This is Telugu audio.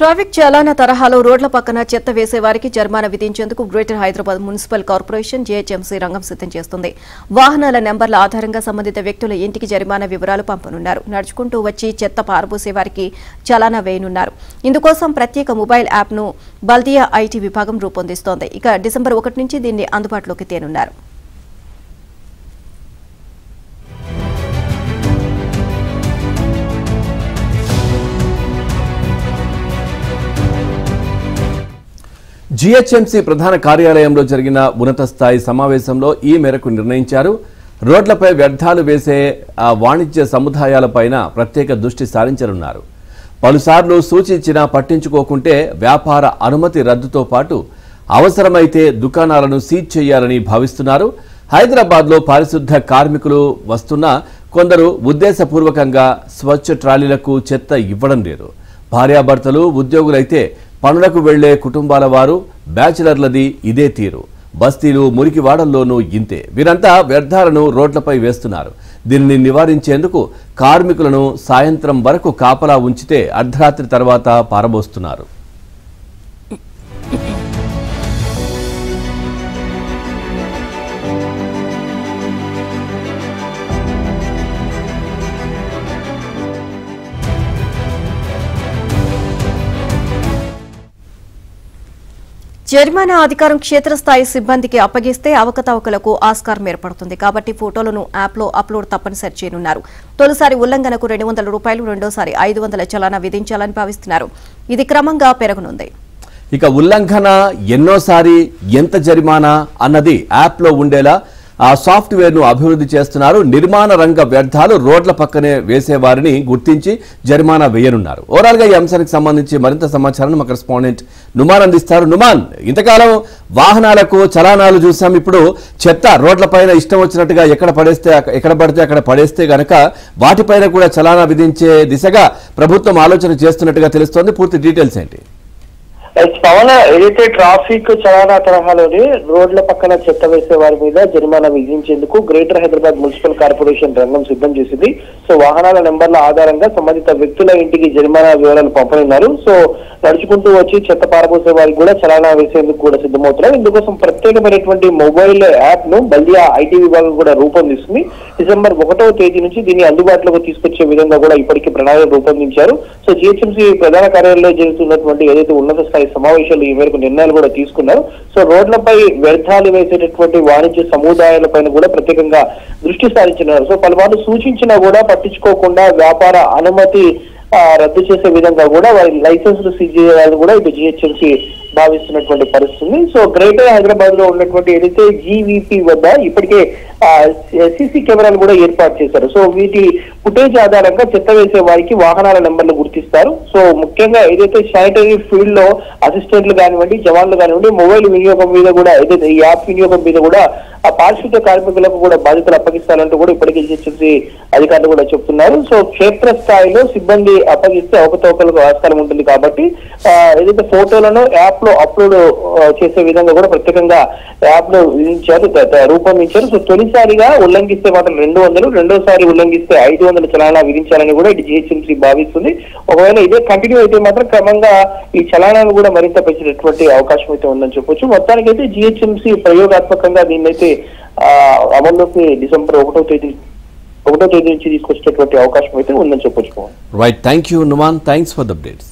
ట్రాఫిక్ చాలానా తరహాలో రోడ్ల పక్కన చెత్త వేసేవారికి జరిమానా విధించేందుకు greater Hyderabad municipal corporation GHMC రంగం సిద్ధం చేస్తుంది. వాహనాల నెంబర్ల ఆధారంగా సంబంధిత వ్యక్తుల ఇంటికి జరిమానా వివరాలు పంపనున్నారు. నడుచుకుంటూ వచ్చి చెత్త పారబోసేవారికి చాలానా వేయనున్నారు. ఇందుకోసం ప్రత్యేక మొబైల్ యాప్ను బల్దియా ఐటీ విభాగం రూపొందిస్తోంది. ఇక డిసెంబర్ 1 నుంచి దీన్ని అందుబాటులోకి తేనున్నారు. జీహెచ్ఎంసీ ప్రధాన కార్యాలయంలో జరిగిన ఉన్నత స్థాయి సమావేశంలో ఈ మేరకు నిర్ణయించారు. రోడ్లపై వ్యర్థాలు వేసే వాణిజ్య సముదాయాలపైన ప్రత్యేక దృష్టి సారించనున్నారు. పలుసార్లు సూచించినా పట్టించుకోకుంటే వ్యాపార అనుమతి రద్దుతో పాటు అవసరమైతే దుకాణాలను సీజ్ చేయాలని భావిస్తున్నారు. హైదరాబాద్లో పారిశుద్ధ కార్మికులు వస్తున్నా కొందరు ఉద్దేశపూర్వకంగా స్వచ్ఛ ట్రాలీలకు చెత్త ఇవ్వడం లేదు. భార్యాభర్తలు ఉద్యోగులైతే పనులకు వెళ్లే కుటుంబాల వారు బ్యాచిలర్లది ఇదే తీరు. బస్తీలు మురికివాడల్లోనూ ఇంతే. వీరంతా వ్యర్థాలను రోడ్లపై వేస్తున్నారు. దీనిని నివారించేందుకు కార్మికులను సాయంత్రం వరకు కాపలా ఉంచితే అర్ధరాత్రి తర్వాత పారబోస్తున్నారు. జరిమానా అధికారం క్షేత్రస్థాయి సిబ్బందికి అప్పగిస్తే అవకతవకలకు ఆస్కారం ఏర్పడుతుంది. కాబట్టి ఫోటోలను యాప్లో అప్లోడ్ తప్పనిసరి చేయనున్నారు. తొలిసారి ఉల్లంఘనకు ₹200, రెండోసారి 500 చలానా విధించాలని భావిస్తున్నారు. ఇది క్రమంగా పెరగనుంది. ఇక ఉల్లంఘన ఎన్నోసారి ఎంత జరిమానా అన్నది యాప్లో ఉండేలా ఆ సాఫ్ట్వేర్ ను అభివృద్ధి చేస్తున్నారు. నిర్మాణ రంగ వ్యర్థాలు రోడ్ల పక్కనే వేసేవారిని గుర్తించి జరిమానా వేయనున్నారు. ఓవరాల్ గా ఈ అంశానికి సంబంధించి మరింత సమాచారాన్ని మా కరెస్పాండెంట్ నుమాన్ అందిస్తారు. నుమాన్, ఇంతకాలం వాహనాలకు చలానాలు చూసాం. ఇప్పుడు చెత్త రోడ్లపైన ఇష్టం వచ్చినట్టుగా ఎక్కడ పడితే అక్కడ పడేస్తే గనక వాటిపైన కూడా చలానా విధించే దిశగా ప్రభుత్వం ఆలోచన చేస్తున్నట్టుగా తెలుస్తోంది. పూర్తి డీటెయిల్స్ ఏంటి? పవన్, ఏదైతే ట్రాఫిక్ చలానా తరహాలోని రోడ్ల పక్కన చెత్త వేసే వారి మీద జరిమానా విధించేందుకు గ్రేటర్ హైదరాబాద్ మున్సిపల్ కార్పొరేషన్ రంగం సిద్ధం చేసింది. సో వాహనాల నెంబర్ల ఆధారంగా సంబంధిత వ్యక్తుల ఇంటికి జరిమానా వివరాలు పంపనున్నారు. సో నడుచుకుంటూ వచ్చి చెత్త పారబోసే వారికి కూడా చలానా వేసేందుకు కూడా సిద్ధమవుతున్నారు. ఇందుకోసం ప్రత్యేకమైనటువంటి మొబైల్ యాప్ ను బల్దియా ఐటీ విభాగం కూడా రూపొందిస్తుంది. డిసెంబర్ 1వ తేదీ నుంచి దీన్ని అందుబాటులోకి తీసుకొచ్చే విధంగా కూడా ఇప్పటికీ ప్రణాళిక రూపొందించారు. సో జీహెచ్ఎంసీ ప్రధాన కార్యాలయంలో జరుగుతున్నటువంటి ఏదైతే ఉన్నత స్థాయి సమావేశాలు ఈ మేరకు నిర్ణయాలు కూడా తీసుకున్నారు. సో రోడ్లపై వ్యర్థాలు వేసేటటువంటి వాణిజ్య సముదాయాలపైన కూడా ప్రత్యేకంగా దృష్టి సారించినారు. సో పలుమార్లు సూచించినా కూడా పట్టించుకోకుండా వ్యాపార అనుమతి రద్దు చేసే విధంగా కూడా వారి లైసెన్సులు సీజ్ చేయాలని కూడా ఇటు జీహెచ్ఎంసీ భావిస్తున్నటువంటి పరిస్థితి. సో గ్రేటర్ హైదరాబాద్ లో ఉన్నటువంటి ఏదైతే జీవీపీ వద్ద ఇప్పటికే సీసీ కెమెరాలు కూడా ఏర్పాటు చేశారు. సో వీటి ఫుటేజ్ ఆధారంగా చెత్త వేసే వారికి వాహనాల నెంబర్లు గుర్తిస్తారు. సో ముఖ్యంగా ఏదైతే శానిటరీ ఫీల్డ్ లో అసిస్టెంట్లు కానివ్వండి, జవాన్లు కానివ్వండి, మొబైల్ వినియోగం మీద కూడా ఏదైతే ఈ యాప్ వినియోగం మీద కూడా ఆ పారిశుద్ధ కార్మికులకు కూడా బాధ్యతలు అప్పగిస్తారంటూ కూడా ఇప్పటికే జీహెచ్ఎంసీ అధికారులు కూడా చెప్తున్నారు. సో క్షేత్ర స్థాయిలో సిబ్బంది అప్పగిస్తే అవకతవకలకు ఆస్కారం ఉంటుంది. కాబట్టి ఏదైతే ఫోటోలను యాప్ లో అప్లోడ్ చేసే విధంగా కూడా ప్రత్యేకంగా యాప్ లో రూపొందించారు. సో తొలిసారిగా ఉల్లంఘిస్తే మాత్రం 200, రెండోసారి ఉల్లంఘిస్తే 500 చలానా విధించాలని కూడా ఇటు జీహెచ్ఎంసీ భావిస్తుంది. ఒకవేళ ఇదే కంటిన్యూ అయితే మాత్రం క్రమంగా ఈ చలానాలు కూడా మరింత పెంచేటటువంటి అవకాశం అయితే ఉందని చెప్పొచ్చు. మొత్తానికైతే జీహెచ్ఎంసీ ప్రయోగాత్మకంగా దీన్నైతే అమల్లోకి డిసెంబర్ 1వ తేదీ నుంచి తీసుకొచ్చేటటువంటి అవకాశం అయితే ఉందని చెప్పొచ్చు. Right, thank you Numan, thanks for the updates.